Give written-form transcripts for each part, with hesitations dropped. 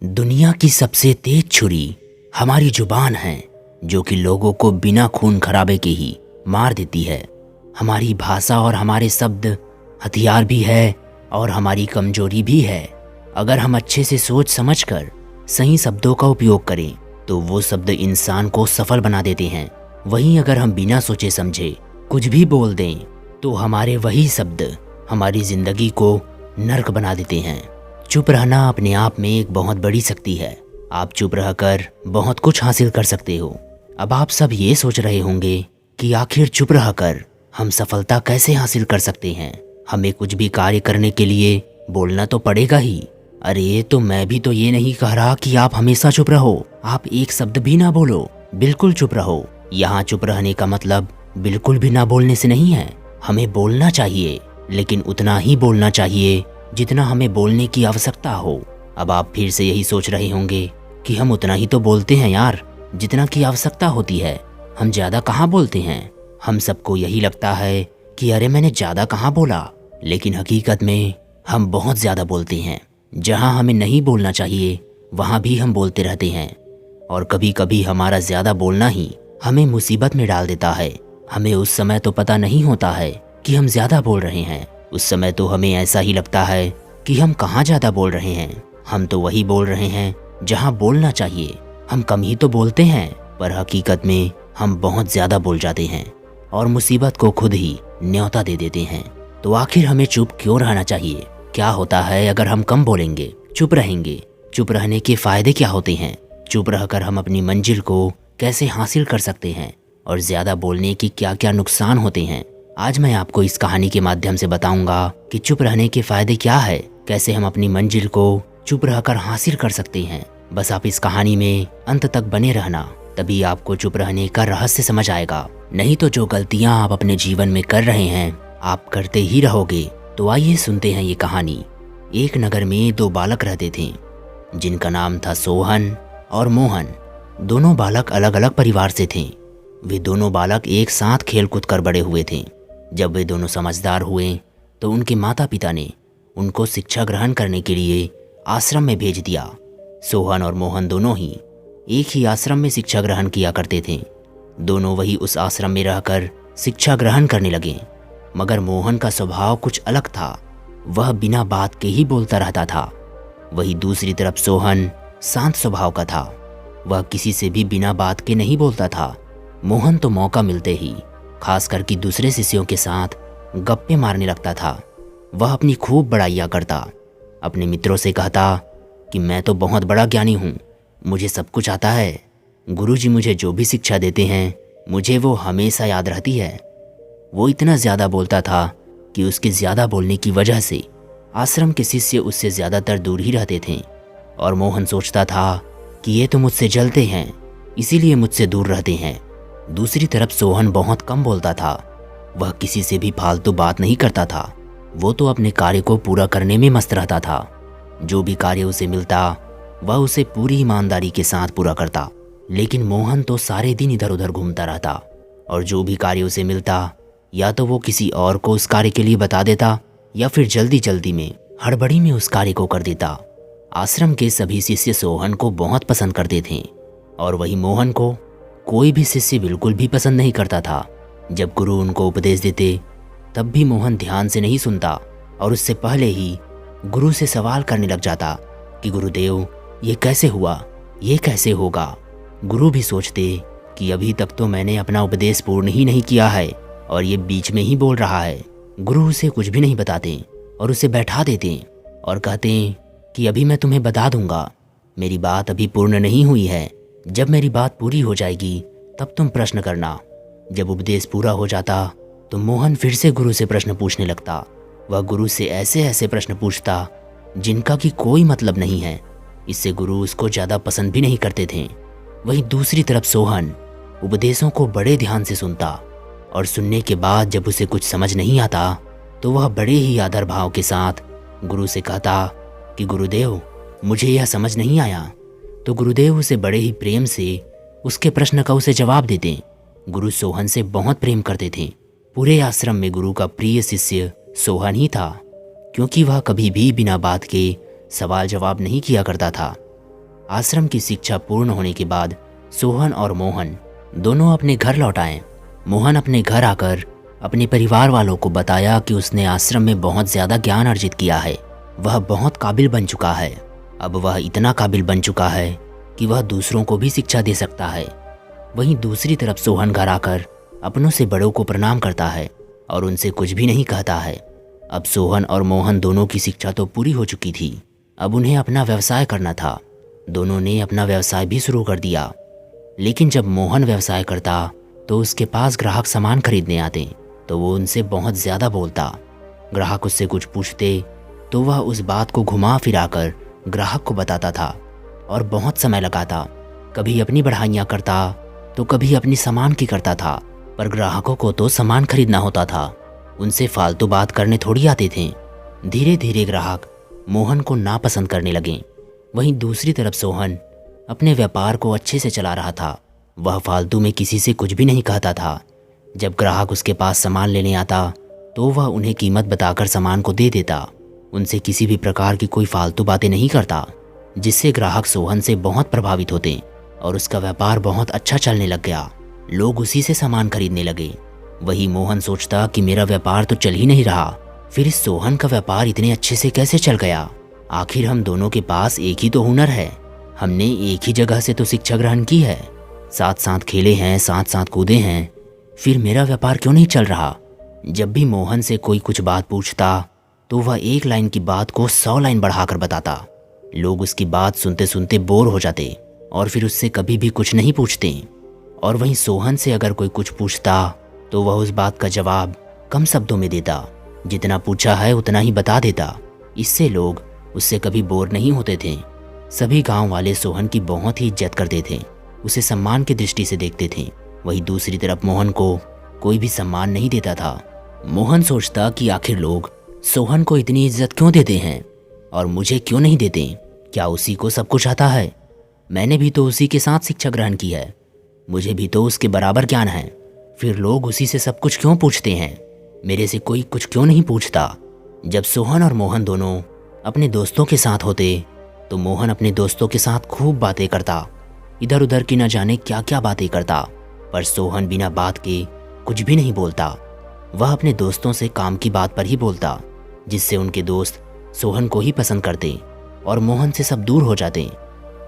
दुनिया की सबसे तेज छुरी हमारी जुबान है, जो कि लोगों को बिना खून खराबे के ही मार देती है। हमारी भाषा और हमारे शब्द हथियार भी है और हमारी कमजोरी भी है। अगर हम अच्छे से सोच समझकर सही शब्दों का उपयोग करें तो वो शब्द इंसान को सफल बना देते हैं। वहीं अगर हम बिना सोचे समझे कुछ भी बोल दें तो हमारे वही शब्द हमारी जिंदगी को नर्क बना देते हैं। चुप रहना अपने आप में एक बहुत बड़ी शक्ति है। आप चुप रहकर बहुत कुछ हासिल कर सकते हो। अब आप सब ये सोच रहे होंगे कि आखिर चुप रहकर हम सफलता कैसे हासिल कर सकते हैं। हमें कुछ भी कार्य करने के लिए बोलना तो पड़ेगा ही। अरे तो मैं भी तो ये नहीं कह रहा कि आप हमेशा चुप रहो। आप एक शब्द भी ना बोलो, बिल्कुल चुप रहो। यहाँ चुप रहने का मतलब बिल्कुल भी ना बोलने से नहीं है। हमें बोलना चाहिए, लेकिन उतना ही बोलना चाहिए जितना हमें बोलने की आवश्यकता हो। अब आप फिर से यही सोच रहे होंगे कि हम उतना ही तो बोलते हैं यार, जितना की आवश्यकता होती है। हम ज़्यादा कहाँ बोलते हैं। हम सबको यही लगता है कि अरे मैंने ज़्यादा कहाँ बोला, लेकिन हकीकत में हम बहुत ज़्यादा बोलते हैं। जहाँ हमें नहीं बोलना चाहिए वहाँ भी हम बोलते रहते हैं। और कभी कभी हमारा ज़्यादा बोलना ही हमें मुसीबत में डाल देता है। हमें उस समय तो पता नहीं होता है कि हम ज़्यादा बोल रहे हैं। उस समय तो हमें ऐसा ही लगता है कि हम कहाँ ज़्यादा बोल रहे हैं। हम तो वही बोल रहे हैं जहाँ बोलना चाहिए। हम कम ही तो बोलते हैं, पर हकीकत में हम बहुत ज़्यादा बोल जाते हैं और मुसीबत को खुद ही न्योता दे देते हैं। तो आखिर हमें चुप क्यों रहना चाहिए? क्या होता है अगर हम कम बोलेंगे, चुप रहेंगे? चुप रहने के फ़ायदे क्या होते हैं? चुप रहकर हम अपनी मंजिल को कैसे हासिल कर सकते हैं? और ज़्यादा बोलने की क्या क्या नुकसान होते हैं? आज मैं आपको इस कहानी के माध्यम से बताऊंगा कि चुप रहने के फ़ायदे क्या है, कैसे हम अपनी मंजिल को चुप रहकर हासिल कर सकते हैं। बस आप इस कहानी में अंत तक बने रहना, तभी आपको चुप रहने का रहस्य समझ आएगा। नहीं तो जो गलतियां आप अपने जीवन में कर रहे हैं आप करते ही रहोगे। तो आइए सुनते हैं ये कहानी। एक नगर में दो बालक रहते थे, जिनका नाम था सोहन और मोहन। दोनों बालक अलग अलग परिवार से थे। वे दोनों बालक एक साथ खेल कूद कर बड़े हुए थे। जब वे दोनों समझदार हुए तो उनके माता पिता ने उनको शिक्षा ग्रहण करने के लिए आश्रम में भेज दिया। सोहन और मोहन दोनों ही एक ही आश्रम में शिक्षा ग्रहण किया करते थे। दोनों वही उस आश्रम में रहकर शिक्षा ग्रहण करने लगे। मगर मोहन का स्वभाव कुछ अलग था। वह बिना बात के ही बोलता रहता था। वही दूसरी तरफ सोहन शांत स्वभाव का था। वह किसी से भी बिना बात के नहीं बोलता था। मोहन तो मौका मिलते ही खास करके दूसरे शिष्यों के साथ गप्पे मारने लगता था। वह अपनी खूब बड़ाइयाँ करता। अपने मित्रों से कहता कि मैं तो बहुत बड़ा ज्ञानी हूँ, मुझे सब कुछ आता है। गुरुजी मुझे जो भी शिक्षा देते हैं मुझे वो हमेशा याद रहती है। वो इतना ज़्यादा बोलता था कि उसके ज़्यादा बोलने की वजह से आश्रम के शिष्य उससे ज़्यादातर दूर ही रहते थे। और मोहन सोचता था कि ये तो मुझसे जलते हैं, इसीलिए मुझसे दूर रहते हैं। दूसरी तरफ सोहन बहुत कम बोलता था। वह किसी से भी फालतू बात नहीं करता था। वो तो अपने कार्य को पूरा करने में मस्त रहता था। जो भी कार्य उसे मिलता वह उसे पूरी ईमानदारी के साथ पूरा करता। लेकिन मोहन तो सारे दिन इधर उधर घूमता रहता और जो भी कार्य उसे मिलता या तो वो किसी और को उस कार्य के लिए बता देता या फिर जल्दी जल्दी में हड़बड़ी में उस कार्य को कर देता। आश्रम के सभी शिष्य सोहन को बहुत पसंद करते थे और वही मोहन को कोई भी शिष्य बिल्कुल भी पसंद नहीं करता था। जब गुरु उनको उपदेश देते तब भी मोहन ध्यान से नहीं सुनता और उससे पहले ही गुरु से सवाल करने लग जाता कि गुरुदेव ये कैसे हुआ, ये कैसे होगा। गुरु भी सोचते कि अभी तक तो मैंने अपना उपदेश पूर्ण ही नहीं किया है और ये बीच में ही बोल रहा है। गुरु उसे कुछ भी नहीं बताते और उसे बैठा देते और कहते कि अभी मैं तुम्हें बता दूंगा, मेरी बात अभी पूर्ण नहीं हुई है। जब मेरी बात पूरी हो जाएगी तब तुम प्रश्न करना। जब उपदेश पूरा हो जाता तो मोहन फिर से गुरु से प्रश्न पूछने लगता। वह गुरु से ऐसे ऐसे प्रश्न पूछता जिनका कि कोई मतलब नहीं है। इससे गुरु उसको ज़्यादा पसंद भी नहीं करते थे। वहीं दूसरी तरफ सोहन उपदेशों को बड़े ध्यान से सुनता और सुनने के बाद जब उसे कुछ समझ नहीं आता तो वह बड़े ही आदर भाव के साथ गुरु से कहता कि गुरुदेव मुझे यह समझ नहीं आया। तो गुरुदेव उसे बड़े ही प्रेम से उसके प्रश्न का उसे जवाब देते। गुरु सोहन से बहुत प्रेम करते थे। पूरे आश्रम में गुरु का प्रिय शिष्य सोहन ही था, क्योंकि वह कभी भी बिना बात के सवाल जवाब नहीं किया करता था। आश्रम की शिक्षा पूर्ण होने के बाद सोहन और मोहन दोनों अपने घर लौट आए। मोहन अपने घर आकर अपने परिवार वालों को बताया कि उसने आश्रम में बहुत ज़्यादा ज्ञान अर्जित किया है, वह बहुत काबिल बन चुका है। अब वह इतना काबिल बन चुका है कि वह दूसरों को भी शिक्षा दे सकता है। वहीं दूसरी तरफ सोहन घर आकर अपनों से बड़ों को प्रणाम करता है और उनसे कुछ भी नहीं कहता है। अब सोहन और मोहन दोनों की शिक्षा तो पूरी हो चुकी थी, अब उन्हें अपना व्यवसाय करना था। दोनों ने अपना व्यवसाय भी शुरू कर दिया। लेकिन जब मोहन व्यवसाय करता तो उसके पास ग्राहक सामान खरीदने आते तो वो उनसे बहुत ज़्यादा बोलता। ग्राहक उससे कुछ पूछते तो वह उस बात को घुमा फिराकर ग्राहक को बताता था और बहुत समय लगाता। कभी अपनी बढ़ाइयाँ करता तो कभी अपनी सामान की करता था, पर ग्राहकों को तो सामान खरीदना होता था, उनसे फालतू बात करने थोड़ी आते थे। धीरे धीरे ग्राहक मोहन को नापसंद करने लगे। वहीं दूसरी तरफ सोहन अपने व्यापार को अच्छे से चला रहा था। वह फालतू में किसी से कुछ भी नहीं कहता था। जब ग्राहक उसके पास सामान लेने आता तो वह उन्हें कीमत बताकर सामान को दे देता। उनसे किसी भी प्रकार की कोई फालतू बातें नहीं करता, जिससे ग्राहक सोहन से बहुत प्रभावित होते और उसका व्यापार बहुत अच्छा चलने लग गया। लोग उसी से सामान खरीदने लगे। वही मोहन सोचता कि मेरा व्यापार तो चल ही नहीं रहा, फिर इस सोहन का व्यापार इतने अच्छे से कैसे चल गया। आखिर हम दोनों के पास एक ही तो हुनर है, हमने एक ही जगह से तो शिक्षा ग्रहण की है, साथ साथ खेले हैं, साथ साथ कूदे हैं, फिर मेरा व्यापार क्यों नहीं चल रहा। जब भी मोहन से कोई कुछ बात पूछता तो वह एक लाइन की बात को 100 लाइन बढ़ाकर बताता। लोग उसकी बात सुनते सुनते बोर हो जाते और फिर उससे कभी भी कुछ नहीं पूछते। और वहीं सोहन से अगर कोई कुछ पूछता तो वह उस बात का जवाब कम शब्दों में देता, जितना पूछा है उतना ही बता देता। इससे लोग उससे कभी बोर नहीं होते थे। सभी गांव वाले सोहन की बहुत ही इज्जत करते थे, उसे सम्मान की दृष्टि से देखते थे। वहीं दूसरी तरफ मोहन को कोई भी सम्मान नहीं देता था। मोहन सोचता कि आखिर लोग सोहन को इतनी इज्जत क्यों देते हैं और मुझे क्यों नहीं देते। क्या उसी को सब कुछ आता है? मैंने भी तो उसी के साथ शिक्षा ग्रहण की है, मुझे भी तो उसके बराबर ज्ञान है, फिर लोग उसी से सब कुछ क्यों पूछते हैं, मेरे से कोई कुछ क्यों नहीं पूछता। जब सोहन और मोहन दोनों अपने दोस्तों के साथ होते तो मोहन अपने दोस्तों के साथ खूब बातें करता, इधर उधर की न जाने क्या क्या बातें करता, पर सोहन बिना बात के कुछ भी नहीं बोलता। वह अपने दोस्तों से काम की बात पर ही बोलता, जिससे उनके दोस्त सोहन को ही पसंद करते और मोहन से सब दूर हो जाते।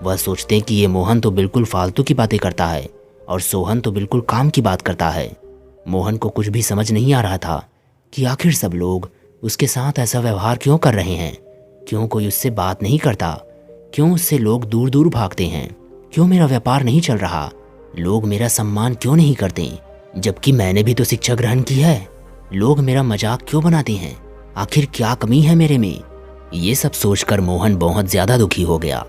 वह सोचते कि ये मोहन तो बिल्कुल फालतू की बातें करता है और सोहन तो बिल्कुल काम की बात करता है। मोहन को कुछ भी समझ नहीं आ रहा था कि आखिर सब लोग उसके साथ ऐसा व्यवहार क्यों कर रहे हैं, क्यों कोई उससे बात नहीं करता, क्यों उससे लोग दूर दूर भागते हैं, क्यों मेरा व्यापार नहीं चल रहा, लोग मेरा सम्मान क्यों नहीं करते, जबकि मैंने भी तो शिक्षा ग्रहण की है। लोग मेरा मजाक क्यों बनाते हैं, आखिर क्या कमी है मेरे में। ये सब सोचकर मोहन बहुत ज़्यादा दुखी हो गया।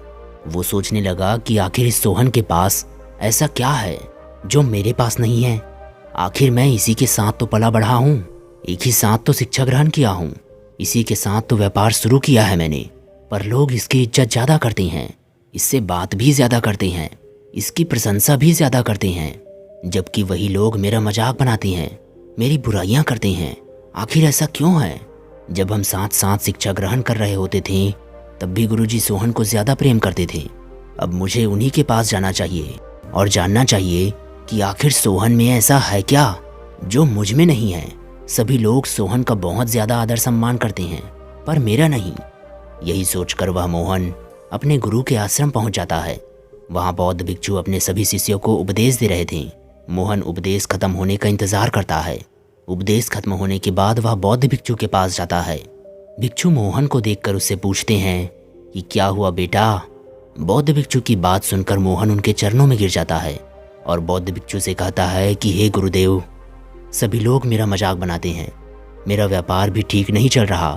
वो सोचने लगा कि आखिर इस सोहन के पास ऐसा क्या है जो मेरे पास नहीं है। आखिर मैं इसी के साथ तो पला बढ़ा हूँ, एक ही साथ तो शिक्षा ग्रहण किया हूँ, इसी के साथ तो व्यापार शुरू किया है मैंने, पर लोग इसकी इज्जत ज़्यादा करते हैं, इससे बात भी ज़्यादा करते हैं, इसकी प्रशंसा भी ज़्यादा करते हैं, जबकि वही लोग मेरा मजाक बनाते हैं, मेरी बुराइयां करते हैं। आखिर ऐसा क्यों है? जब हम साथ साथ शिक्षा ग्रहण कर रहे होते थे तब भी गुरुजी सोहन को ज़्यादा प्रेम करते थे। अब मुझे उन्हीं के पास जाना चाहिए और जानना चाहिए कि आखिर सोहन में ऐसा है क्या जो मुझ में नहीं है। सभी लोग सोहन का बहुत ज़्यादा आदर सम्मान करते हैं, पर मेरा नहीं। यही सोचकर वह मोहन अपने गुरु के आश्रम पहुंच जाता है। वहाँ बौद्ध भिक्षु अपने सभी शिष्यों को उपदेश दे रहे थे। मोहन उपदेश खत्म होने का इंतजार करता है। उपदेश खत्म होने के बाद वह बौद्ध भिक्षु के पास जाता है। भिक्षु मोहन को देखकर उससे पूछते हैं कि क्या हुआ बेटा। बौद्ध भिक्षु की बात सुनकर मोहन उनके चरणों में गिर जाता है और बौद्ध भिक्षु से कहता है कि हे गुरुदेव, सभी लोग मेरा मजाक बनाते हैं, मेरा व्यापार भी ठीक नहीं चल रहा,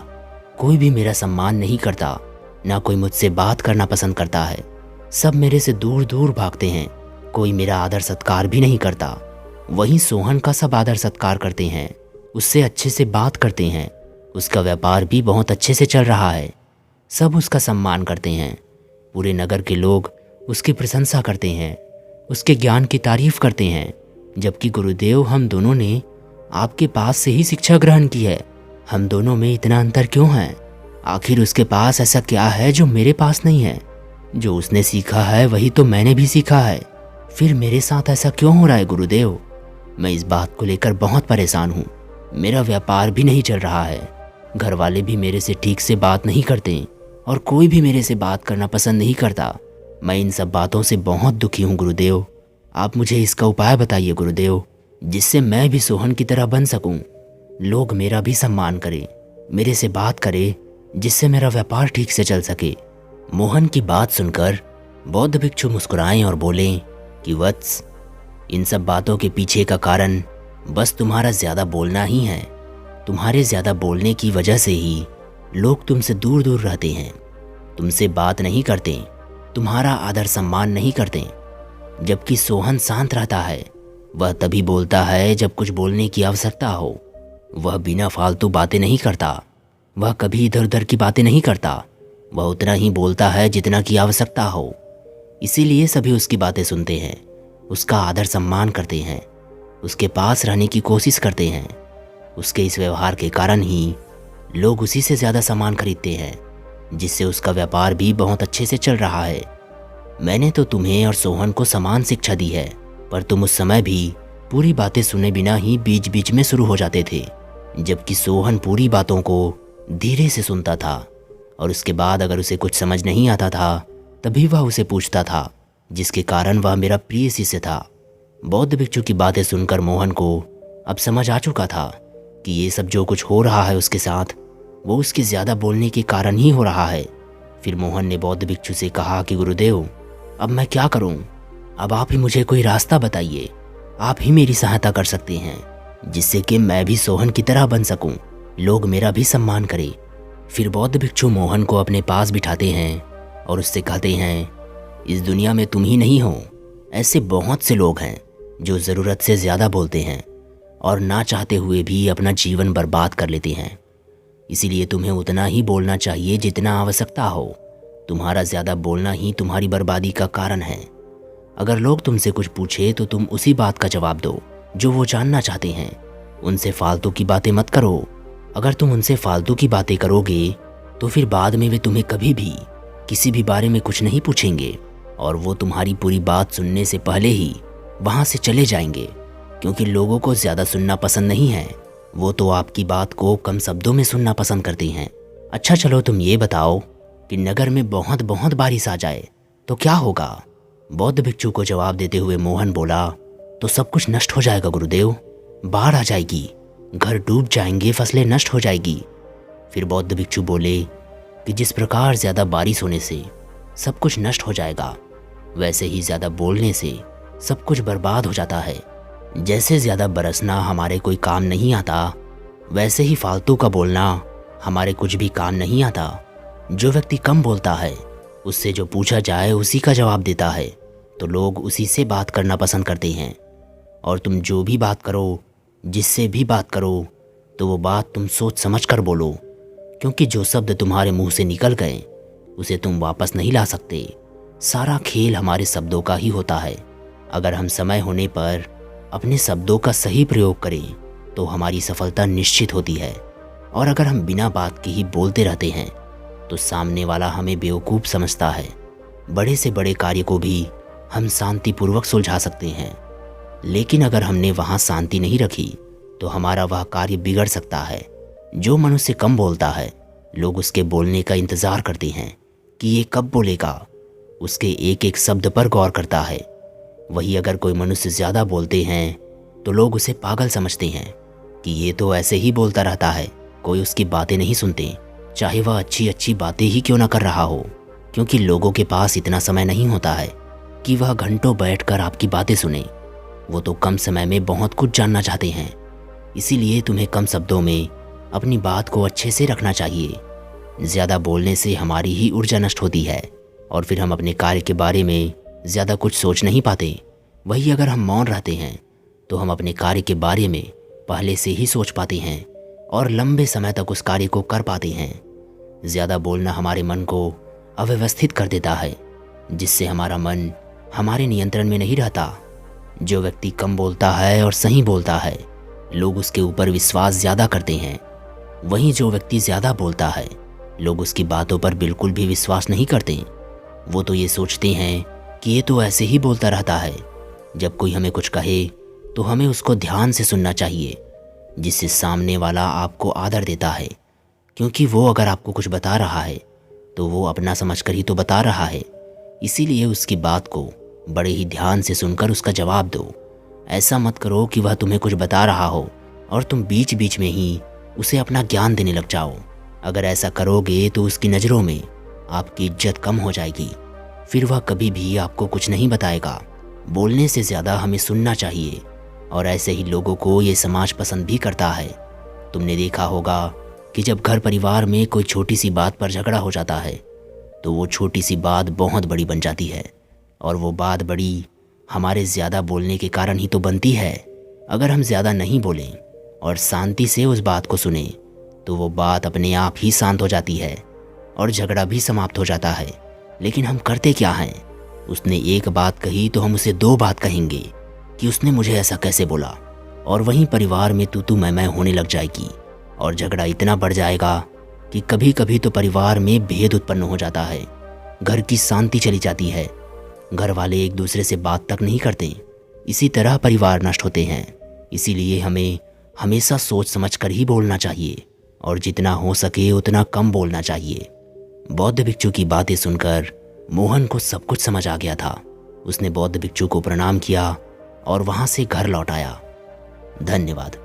कोई भी मेरा सम्मान नहीं करता, ना कोई मुझसे बात करना पसंद करता है, सब मेरे से दूर दूर भागते हैं, कोई मेरा आदर सत्कार भी नहीं करता। वहीं सोहन का सब आदर सत्कार करते हैं, उससे अच्छे से बात करते हैं, उसका व्यापार भी बहुत अच्छे से चल रहा है, सब उसका सम्मान करते हैं। पूरे नगर के लोग उसकी प्रशंसा करते हैं, उसके ज्ञान की तारीफ करते हैं, जबकि गुरुदेव हम दोनों ने आपके पास से ही शिक्षा ग्रहण की है, हम दोनों में इतना अंतर क्यों है? आखिर उसके पास ऐसा क्या है जो मेरे पास नहीं है? जो उसने सीखा है वही तो मैंने भी सीखा है। फिर मेरे साथ ऐसा क्यों हो रहा है गुरुदेव? मैं इस बात को लेकर बहुत परेशान हूँ। मेरा व्यापार भी नहीं चल रहा है, घर वाले भी मेरे से ठीक से बात नहीं करते और कोई भी मेरे से बात करना पसंद नहीं करता। मैं इन सब बातों से बहुत दुखी हूँ गुरुदेव। आप मुझे इसका उपाय बताइए गुरुदेव, जिससे मैं भी सोहन की तरह बन सकूं। लोग मेरा भी सम्मान करें, मेरे से बात करें, जिससे मेरा व्यापार ठीक से चल सके। मोहन की बात सुनकर बौद्ध भिक्षु मुस्कुराएं और बोलें कि वत्स, इन सब बातों के पीछे का कारण बस तुम्हारा ज़्यादा बोलना ही है। तुम्हारे ज़्यादा बोलने की वजह से ही लोग तुमसे दूर दूर रहते हैं, तुमसे बात नहीं करते, तुम्हारा आदर सम्मान नहीं करते। जबकि सोहन शांत रहता है, वह तभी बोलता है जब कुछ बोलने की आवश्यकता हो। वह बिना फालतू बातें नहीं करता, वह कभी इधर उधर की बातें नहीं करता। वह उतना ही बोलता है जितना की आवश्यकता हो। इसीलिए सभी उसकी बातें सुनते हैं, उसका आदर सम्मान करते हैं, उसके पास रहने की कोशिश करते हैं। उसके इस व्यवहार के कारण ही लोग उसी से ज़्यादा सामान खरीदते हैं, जिससे उसका व्यापार भी बहुत अच्छे से चल रहा है। मैंने तो तुम्हें और सोहन को समान शिक्षा दी है, पर तुम उस समय भी पूरी बातें सुने बिना ही बीच बीच में शुरू हो जाते थे, जबकि सोहन पूरी बातों को धीरे से सुनता था और उसके बाद अगर उसे कुछ समझ नहीं आता था तभी वह उसे पूछता था, जिसके कारण वह मेरा प्रिय शिष्य था। बौद्ध भिक्षु की बातें सुनकर मोहन को अब समझ आ चुका था कि ये सब जो कुछ हो रहा है उसके साथ, वो उसके ज़्यादा बोलने के कारण ही हो रहा है। फिर मोहन ने बौद्ध भिक्षु से कहा कि गुरुदेव, अब मैं क्या करूं? अब आप ही मुझे कोई रास्ता बताइए। आप ही मेरी सहायता कर सकते हैं, जिससे कि मैं भी सोहन की तरह बन सकूं, लोग मेरा भी सम्मान करें। फिर बौद्ध भिक्षु मोहन को अपने पास बिठाते हैं और उससे कहते हैं, इस दुनिया में तुम ही नहीं हो, ऐसे बहुत से लोग हैं जो ज़रूरत से ज़्यादा बोलते हैं और ना चाहते हुए भी अपना जीवन बर्बाद कर लेते हैं। इसीलिए तुम्हें उतना ही बोलना चाहिए जितना आवश्यकता हो। तुम्हारा ज़्यादा बोलना ही तुम्हारी बर्बादी का कारण है। अगर लोग तुमसे कुछ पूछे तो तुम उसी बात का जवाब दो जो वो जानना चाहते हैं। उनसे फालतू की बातें मत करो। अगर तुम उनसे फालतू की बातें करोगे तो फिर बाद में वे तुम्हें कभी भी किसी भी बारे में कुछ नहीं पूछेंगे और वो तुम्हारी पूरी बात सुनने से पहले ही वहाँ से चले जाएंगे, क्योंकि लोगों को ज़्यादा सुनना पसंद नहीं है। वो तो आपकी बात को कम शब्दों में सुनना पसंद करते हैं। अच्छा चलो तुम ये बताओ कि नगर में बहुत बहुत बारिश आ जाए तो क्या होगा? बौद्ध भिक्षु को जवाब देते हुए मोहन बोला, तो सब कुछ नष्ट हो जाएगा गुरुदेव। बाढ़ आ जाएगी, घर डूब जाएंगे, फसलें नष्ट हो जाएगी। फिर बौद्ध भिक्षु बोले कि जिस प्रकार ज़्यादा बारिश होने से सब कुछ नष्ट हो जाएगा, वैसे ही ज़्यादा बोलने से सब कुछ बर्बाद हो जाता है। जैसे ज़्यादा बरसना हमारे कोई काम नहीं आता, वैसे ही फालतू का बोलना हमारे कुछ भी काम नहीं आता। जो व्यक्ति कम बोलता है, उससे जो पूछा जाए उसी का जवाब देता है, तो लोग उसी से बात करना पसंद करते हैं। और तुम जो भी बात करो, जिससे भी बात करो, तो वो बात तुम सोच समझ कर बोलो, क्योंकि जो शब्द तुम्हारे मुंह से निकल गए उसे तुम वापस नहीं ला सकते। सारा खेल हमारे शब्दों का ही होता है। अगर हम समय होने पर अपने शब्दों का सही प्रयोग करें तो हमारी सफलता निश्चित होती है। और अगर हम बिना बात के ही बोलते रहते हैं तो सामने वाला हमें बेवकूफ़ समझता है। बड़े से बड़े कार्य को भी हम शांतिपूर्वक सुलझा सकते हैं, लेकिन अगर हमने वहाँ शांति नहीं रखी तो हमारा वह कार्य बिगड़ सकता है। जो मनुष्य कम बोलता है, लोग उसके बोलने का इंतज़ार करते हैं कि ये कब बोलेगा, उसके एक एक शब्द पर गौर करता है। वही अगर कोई मनुष्य ज़्यादा बोलते हैं तो लोग उसे पागल समझते हैं कि ये तो ऐसे ही बोलता रहता है, कोई उसकी बातें नहीं सुनते, चाहे वह अच्छी अच्छी बातें ही क्यों ना कर रहा हो, क्योंकि लोगों के पास इतना समय नहीं होता है कि वह घंटों बैठकर आपकी बातें सुने। वो तो कम समय में बहुत कुछ जानना चाहते हैं। इसीलिए तुम्हें कम शब्दों में अपनी बात को अच्छे से रखना चाहिए। ज़्यादा बोलने से हमारी ही ऊर्जा नष्ट होती है और फिर हम अपने कार्य के बारे में ज़्यादा कुछ सोच नहीं पाते। वही अगर हम मौन रहते हैं तो हम अपने कार्य के बारे में पहले से ही सोच पाते हैं और लंबे समय तक उस कार्य को कर पाते हैं। ज़्यादा बोलना हमारे मन को अव्यवस्थित कर देता है, जिससे हमारा मन हमारे नियंत्रण में नहीं रहता। जो व्यक्ति कम बोलता है और सही बोलता है, लोग उसके ऊपर विश्वास ज़्यादा करते हैं। वहीं जो व्यक्ति ज़्यादा बोलता है, लोग उसकी बातों पर बिल्कुल भी विश्वास नहीं करते। वो तो ये सोचते हैं कि ये तो ऐसे ही बोलता रहता है। जब कोई हमें कुछ कहे तो हमें उसको ध्यान से सुनना चाहिए, जिससे सामने वाला आपको आदर देता है। क्योंकि वो अगर आपको कुछ बता रहा है तो वो अपना समझकर ही तो बता रहा है। इसीलिए उसकी बात को बड़े ही ध्यान से सुनकर उसका जवाब दो। ऐसा मत करो कि वह तुम्हें कुछ बता रहा हो और तुम बीच बीच में ही उसे अपना ज्ञान देने लग जाओ। अगर ऐसा करोगे तो उसकी नज़रों में आपकी इज्जत कम हो जाएगी। फिर वह कभी भी आपको कुछ नहीं बताएगा। बोलने से ज़्यादा हमें सुनना चाहिए, और ऐसे ही लोगों को ये समाज पसंद भी करता है। तुमने देखा होगा कि जब घर परिवार में कोई छोटी सी बात पर झगड़ा हो जाता है तो वो छोटी सी बात बहुत बड़ी बन जाती है, और वो बात बड़ी हमारे ज़्यादा बोलने के कारण ही तो बनती है। अगर हम ज़्यादा नहीं बोलें और शांति से उस बात को सुने तो वो बात अपने आप ही शांत हो जाती है और झगड़ा भी समाप्त हो जाता है। लेकिन हम करते क्या हैं? उसने एक बात कही तो हम उसे दो बात कहेंगे कि उसने मुझे ऐसा कैसे बोला, और वहीं परिवार में तू मैं होने लग जाएगी और झगड़ा इतना बढ़ जाएगा कि कभी कभी तो परिवार में भेद उत्पन्न हो जाता है। घर की शांति चली जाती है, घर वाले एक दूसरे से बात तक नहीं करते। इसी तरह परिवार नष्ट होते हैं। इसीलिए हमें हमेशा सोच समझ कर ही बोलना चाहिए, और जितना हो सके उतना कम बोलना चाहिए। बौद्ध भिक्षु की बातें सुनकर मोहन को सब कुछ समझ आ गया था। उसने बौद्ध भिक्षु को प्रणाम किया और वहां से घर लौट आया। धन्यवाद।